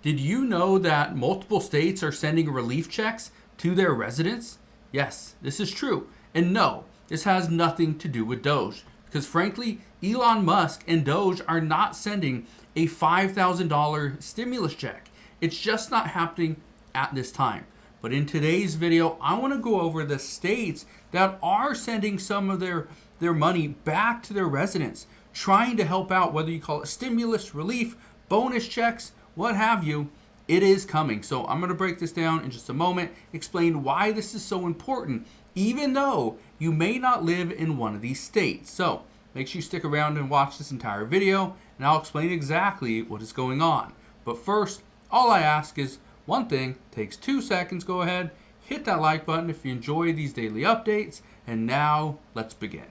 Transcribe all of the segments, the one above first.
Did you know that multiple states are sending relief checks to their residents? Yes, this is true. And no, this has nothing to do with Doge. Because frankly, Elon Musk and Doge are not sending a $5,000 stimulus check. It's just not happening at this time. But in today's video, I want to go over the states that are sending some of their money back to their residents, trying to help out, whether you call it stimulus, relief, bonus checks, what have you. It is coming. So I'm going to break this down in just a moment, explain why this is so important, even though you may not live in one of these states. So make sure you stick around and watch this entire video, and I'll explain exactly what is going on. But first, all I ask is one thing, takes 2 seconds. Go ahead, hit that like button if you enjoy these daily updates, and now let's begin.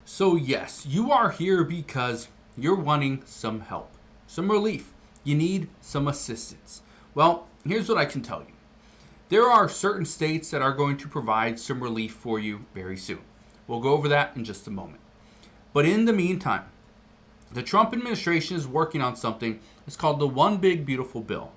So yes, you are here because you're wanting some help, some relief. You need some assistance. Well, here's what I can tell you. There are certain states that are going to provide some relief for you very soon. We'll go over that in just a moment. But in the meantime, the Trump administration is working on something that's called the One Big Beautiful Bill.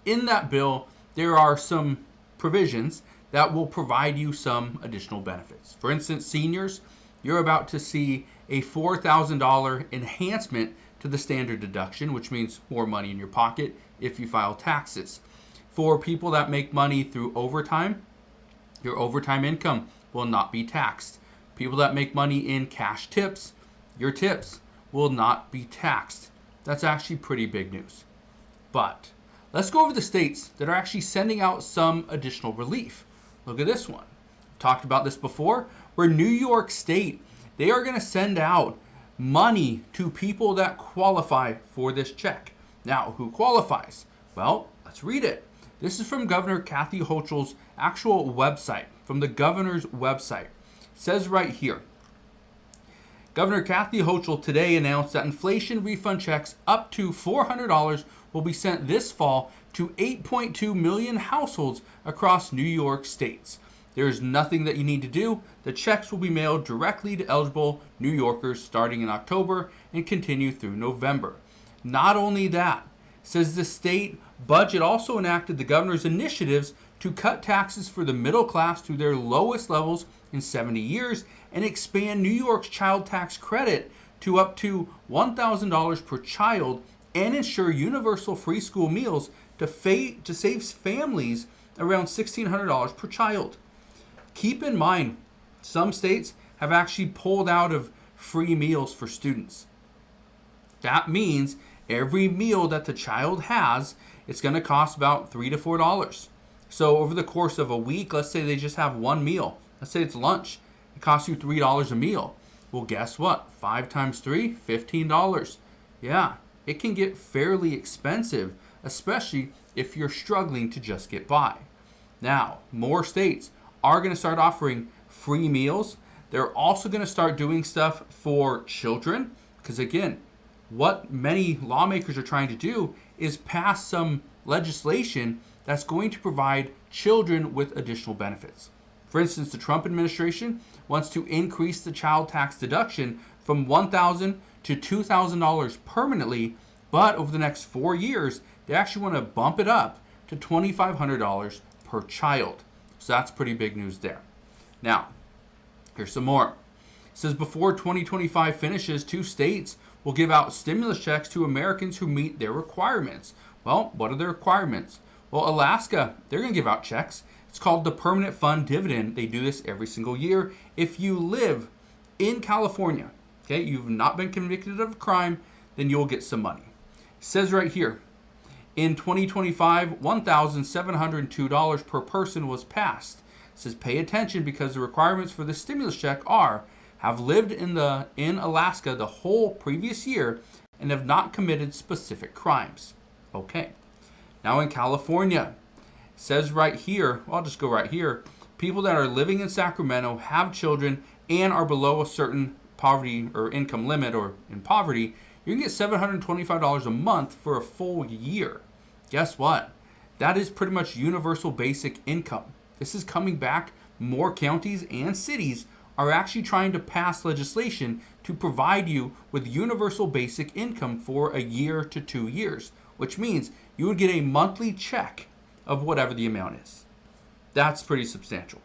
In that bill, there are some provisions that will provide you some additional benefits. For instance, seniors, you're about to see a $4,000 enhancement to the standard deduction, which means more money in your pocket if you file taxes. For people that make money through overtime, your overtime income will not be taxed. People that make money in cash tips, your tips will not be taxed. That's actually pretty big news. But let's go over the states that are actually sending out some additional relief. Look at this one. I've talked about this before, where New York State, they are going to send out money to people that qualify for this check. Now, who qualifies? Well, let's read it. This is from Governor Kathy Hochul's actual website, from the governor's website. It says right here, Governor Kathy Hochul today announced that inflation refund checks up to $400 will be sent this fall to 8.2 million households across New York State. There is nothing that you need to do. The checks will be mailed directly to eligible New Yorkers starting in October and continue through November. Not only that, says the state budget also enacted the governor's initiatives to cut taxes for the middle class to their lowest levels in 70 years and expand New York's child tax credit to up to $1,000 per child and ensure universal free school meals to save families around $1,600 per child. Keep in mind, some states have actually pulled out of free meals for students. That means every meal that the child has, it's going to cost about $3 to $4. So over the course of a week, let's say they just have one meal. Let's say it's lunch. It costs you $3 a meal. Well, guess what? 5 times 3, $15. Yeah, it can get fairly expensive, especially if you're struggling to just get by. Now, more states are going to start offering free meals. They're also going to start doing stuff for children, because again, what many lawmakers are trying to do is pass some legislation that's going to provide children with additional benefits. For instance, the Trump administration wants to increase the child tax deduction from $1,000 to $2,000 permanently, but over the next 4 years, they actually want to bump it up to $2,500 per child. So that's pretty big news there. Now, here's some more. It says before 2025 finishes, 2 states will give out stimulus checks to Americans who meet their requirements. Well, what are their requirements? Well, Alaska, they're going to give out checks. It's called the Permanent Fund Dividend. They do this every single year. If you live in California, okay, you've not been convicted of a crime, then you'll get some money. It says right here, in 2025, $1,702 per person was passed. It says pay attention because the requirements for the stimulus check are have lived in Alaska the whole previous year and have not committed specific crimes. Okay. Now in California, it says right here, I'll just go right here, people that are living in Sacramento, have children, and are below a certain poverty or income limit or in poverty, you can get $725 a month for a full year. Guess what? That is pretty much universal basic income. This is coming back. More counties and cities are actually trying to pass legislation to provide you with universal basic income for a year to 2 years, which means you would get a monthly check of whatever the amount is. That's pretty substantial.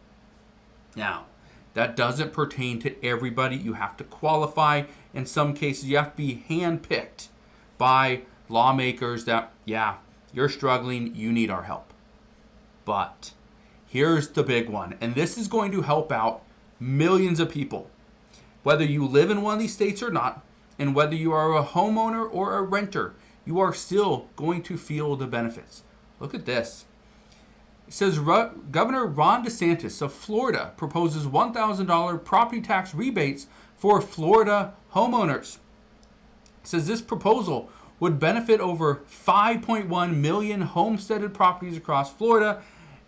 Now, that doesn't pertain to everybody. You have to qualify. In some cases, you have to be handpicked by lawmakers that, yeah, you're struggling, you need our help. But here's the big one, and this is going to help out millions of people, whether you live in one of these states or not, and whether you are a homeowner or a renter, you are still going to feel the benefits. Look at this. It says Governor Ron DeSantis of Florida proposes $1,000 property tax rebates for Florida homeowners. It says this proposal would benefit over 5.1 million homesteaded properties across Florida.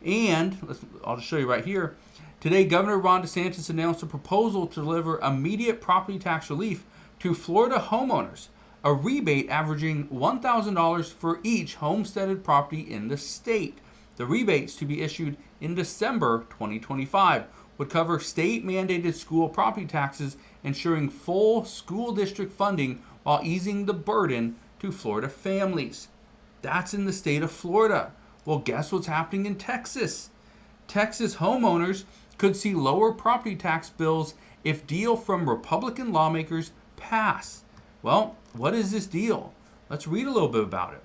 And I'll just show you right here. Today, Governor Ron DeSantis announced a proposal to deliver immediate property tax relief to Florida homeowners, a rebate averaging $1,000 for each homesteaded property in the state. The rebates, to be issued in December 2025, would cover state-mandated school property taxes, ensuring full school district funding while easing the burden to Florida families. That's in the state of Florida. Well, guess what's happening in Texas? Texas homeowners could see lower property tax bills if deal from Republican lawmakers pass. Well, what is this deal? Let's read a little bit about it.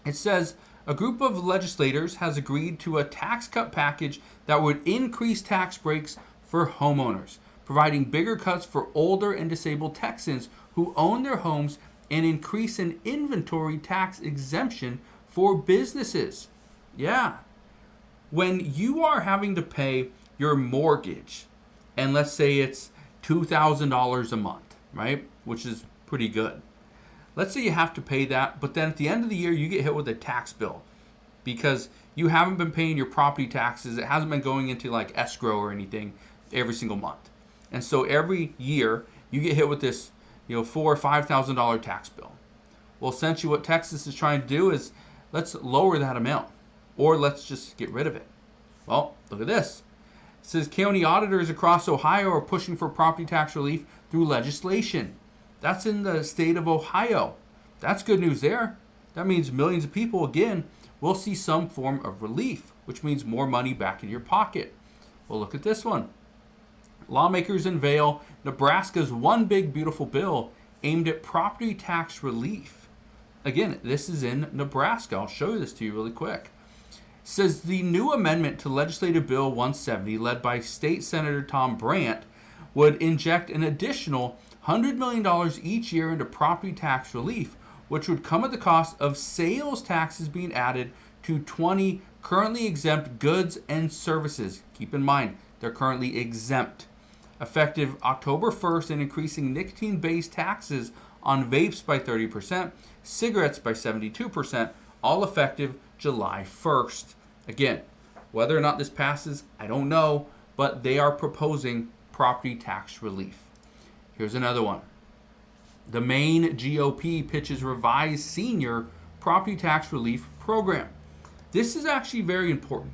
It says a group of legislators has agreed to a tax cut package that would increase tax breaks for homeowners, providing bigger cuts for older and disabled Texans who own their homes, and increase an inventory tax exemption for businesses. Yeah. When you are having to pay your mortgage, and let's say it's $2,000 a month, right? Which is pretty good. Let's say you have to pay that, but then at the end of the year, you get hit with a tax bill because you haven't been paying your property taxes. It hasn't been going into like escrow or anything every single month. And so every year, you get hit with this $4,000 or $5,000 tax bill. Well, essentially what Texas is trying to do is let's lower that amount, or let's just get rid of it. Well, look at this. It says county auditors across Ohio are pushing for property tax relief through legislation. That's in the state of Ohio. That's good news there. That means millions of people, again, will see some form of relief, which means more money back in your pocket. Well, look at this one. Lawmakers unveil Nebraska's one big beautiful bill aimed at property tax relief. Again, this is in Nebraska. I'll show you this to you really quick. It says the new amendment to Legislative Bill 170, led by State Senator Tom Brandt, would inject an additional $100 million each year into property tax relief, which would come at the cost of sales taxes being added to 20 currently exempt goods and services. Keep in mind, they're currently exempt. Effective October 1st, and increasing nicotine-based taxes on vapes by 30%, cigarettes by 72%, all effective July 1st. Again, whether or not this passes, I don't know, but they are proposing property tax relief. Here's another one. The Maine GOP pitches revised senior property tax relief program. This is actually very important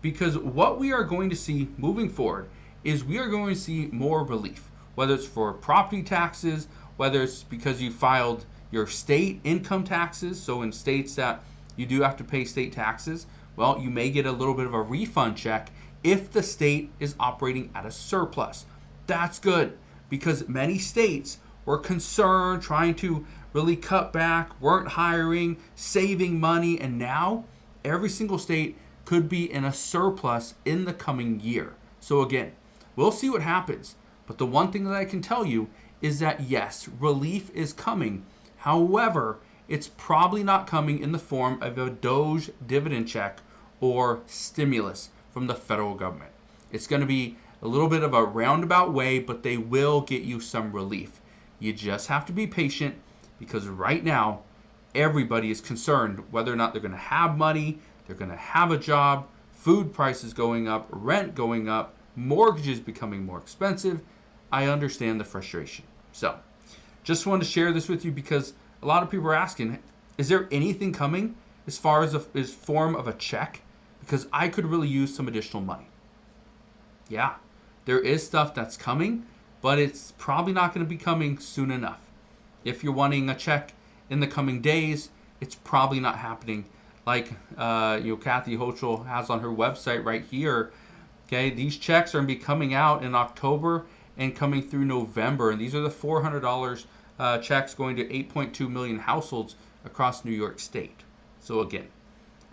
because what we are going to see moving forward is we are going to see more relief, whether it's for property taxes, whether it's because you filed your state income taxes. So in states that you do have to pay state taxes, well, you may get a little bit of a refund check if the state is operating at a surplus. That's good because many states were concerned, trying to really cut back, weren't hiring, saving money, and now every single state could be in a surplus in the coming year. So again, we'll see what happens. But the one thing that I can tell you is that yes, relief is coming. However, it's probably not coming in the form of a Doge dividend check or stimulus from the federal government. It's going to be a little bit of a roundabout way, but they will get you some relief. You just have to be patient because right now, everybody is concerned whether or not they're going to have money, they're going to have a job, food prices going up, rent going up, mortgages becoming more expensive. I understand the frustration. So, just wanted to share this with you because a lot of people are asking, is there anything coming as far as a form of a check? Because I could really use some additional money. Yeah, There is stuff that's coming, but it's probably not going to be coming soon enough. If you're wanting a check in the coming days, it's probably not happening. Like Kathy Hochul has on her website right here. Okay, these checks are going to be coming out in October and coming through November, and these are the $400 checks going to 8.2 million households across New York State. So again,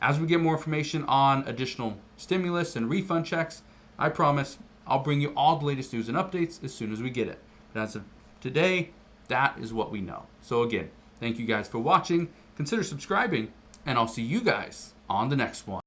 as we get more information on additional stimulus and refund checks, I promise I'll bring you all the latest news and updates as soon as we get it. But as of today, that is what we know. So again, thank you guys for watching. Consider subscribing, and I'll see you guys on the next one.